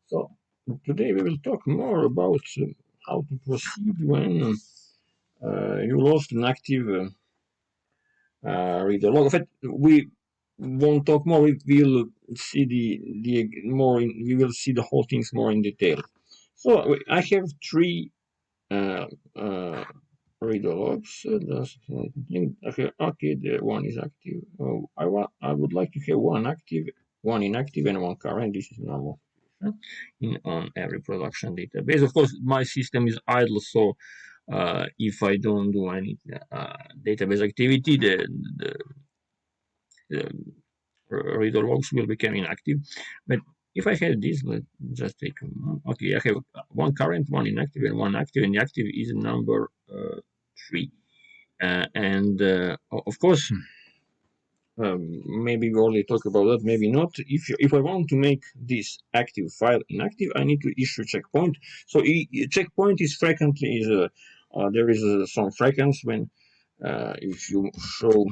So today we will talk more about how to proceed when you lost an active reader log. In fact, we won't talk more. We will see the more. We will see the whole things more in detail. So I have three reader logs. Okay, the one is active. I would like to have one active, one inactive, and one current. This is normal on every production database. Of course, my system is idle, so if I don't do any database activity, the reader logs will become inactive. But if I have this, let's just take okay, I have one current, one inactive, and one active, and the active is number 3. And of course, maybe we already talk about that, maybe not. If I want to make this active file inactive, I need to issue checkpoint. So checkpoint is frequently there is some frequency when if you show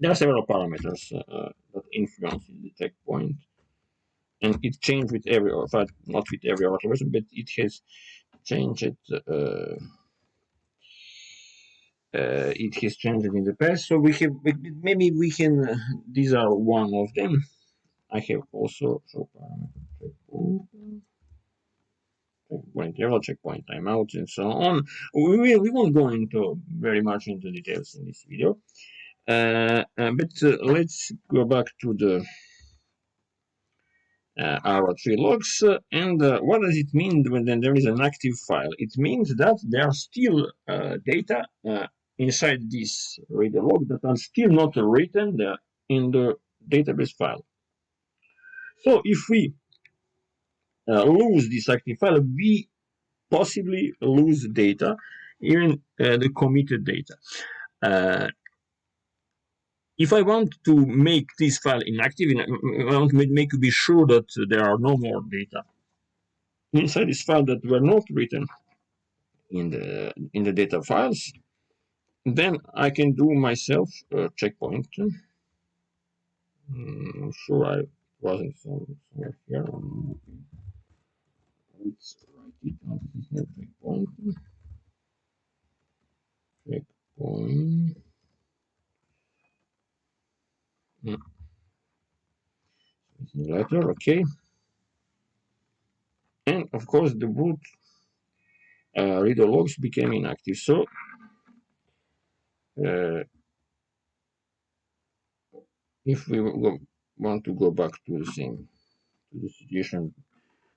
there are several parameters that influence the checkpoint, and it changed with every, or not with every Oracle version, but it has changed it. It has changed in the past, so we have maybe we can. These are one of them. I have also show parameter checkpoint error, checkpoint timeout, and so on. We won't go into very much into details in this video, but let's go back to the our three logs. And what does it mean when there is an active file? It means that there are still data inside this reader log that are still not written in the database file. So if we lose this active file, we possibly lose data, even the committed data. If I want to make this file inactive, I want to make be sure that there are no more data inside this file that were not written in the data files, then I can do myself a checkpoint. Sure, I wasn't somewhere here. Let's write it on this checkpoint. Checkpoint. Letter, okay. And of course, the boot reader logs became inactive. So if we want to go back to the situation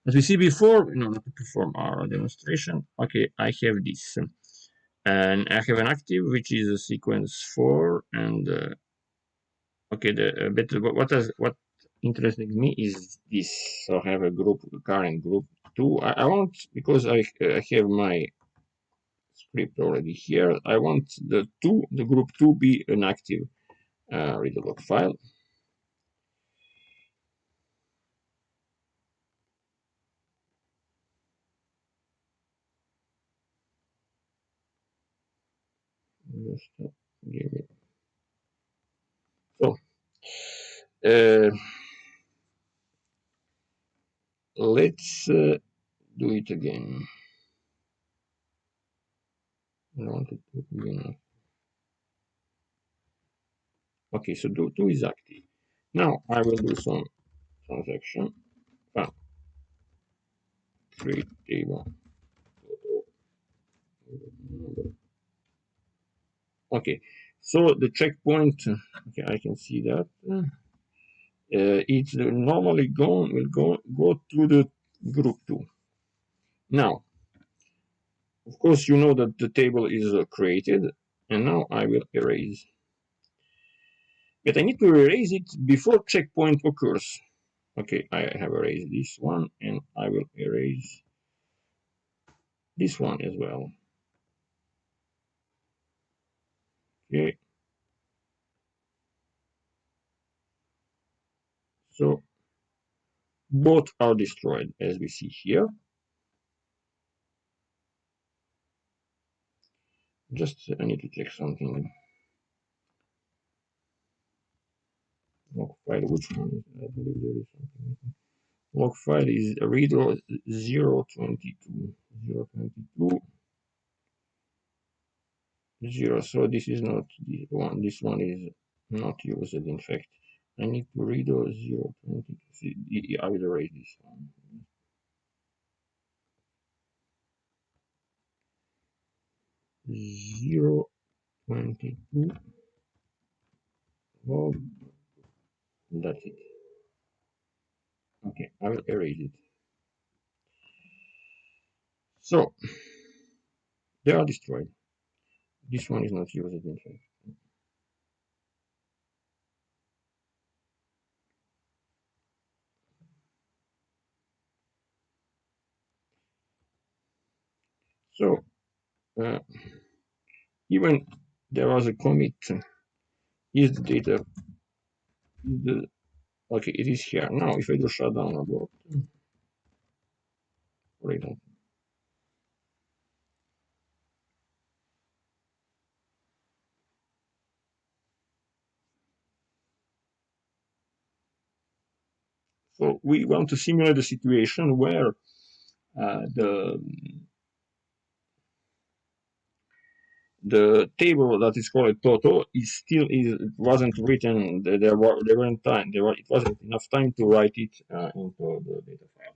as we see before, in order to perform our demonstration, okay, I have this, and I have an active which is a sequence 4, and okay, but what interesting me is this. So I have a group, current group 2. I want, because I have my script already here. I want the group 2 be an active reader log file. Just give it. So let's do it again. I want to put again. Okay, so 2 is active. Now I will do some transaction. Create table. Okay, so the checkpoint. Okay, I can see that. It's normally will go to the group 2. Now, of course, you know that the table is created, and now I will erase. But I need to erase it before checkpoint occurs. Okay, I have erased this one, and I will erase this one as well. Okay. So both are destroyed, as we see here. Just I need to check something. Log file, which one is? I believe there is something. Log file is redo 022 022 0. So this is not the one. This one is not used. In fact, I need to redo 022. I will erase this one. 022 log. That's it. Okay, I will erase it. So they are destroyed. This one is not used in fact. So uh, even there was a commit. Is the data? Is the okay? It is here now. If I do shutdown about, for example, so we want to simulate a situation where the table that is called Toto is still is it wasn't written. There weren't time. It wasn't enough time to write it into the data file.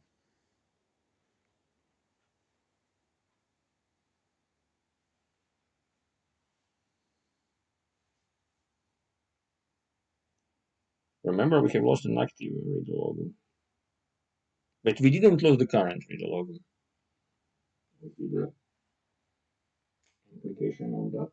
Remember, we have lost an active read log, but we didn't lose the current read log. The implication on that.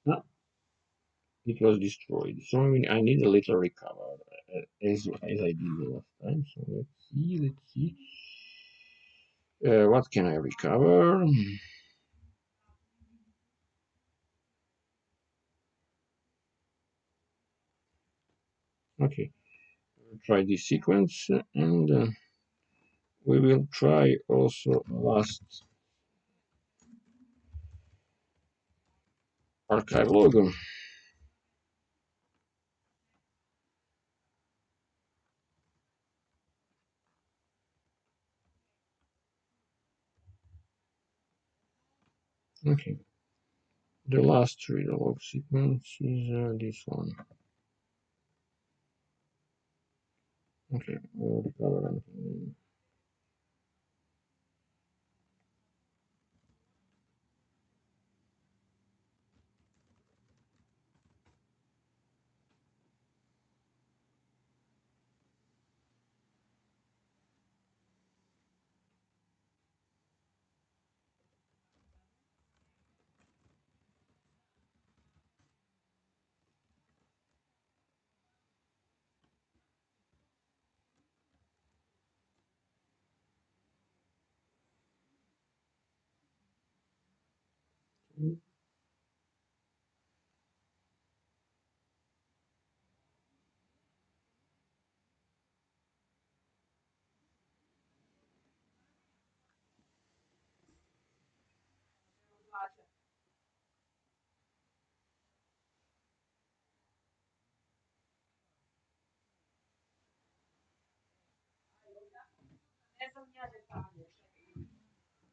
Ah, it was destroyed. So I need a little recover, as I did the last time. So let's see. What can I recover? Okay, we'll try this sequence, and we will try also last archive log. Okay, the last read log sequence is this one. Okay, we'll recover.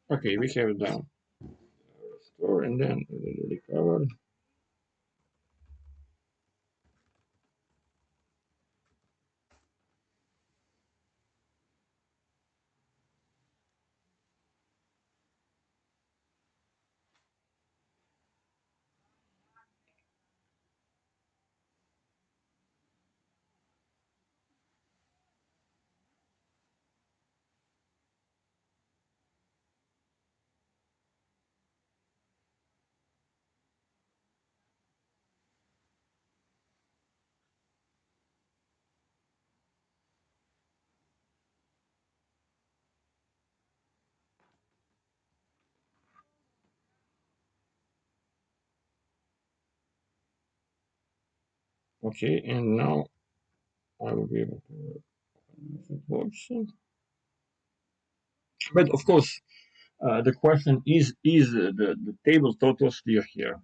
Okay, we have done restore and then recover. Okay, and now I will be able to if it works. But of course, the question is the table total still here?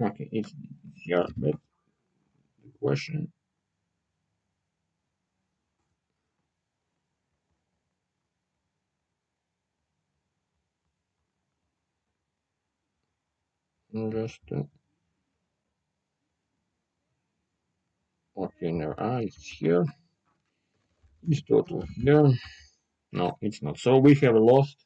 Okay, it's here, but the question just okay now it's here. Is total here? No, it's not. So we have lost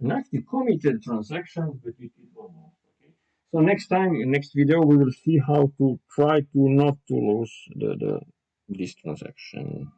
an active committed transaction, but it was lost. Okay. So next time, in next video, we will see how to try to not to lose the this transaction.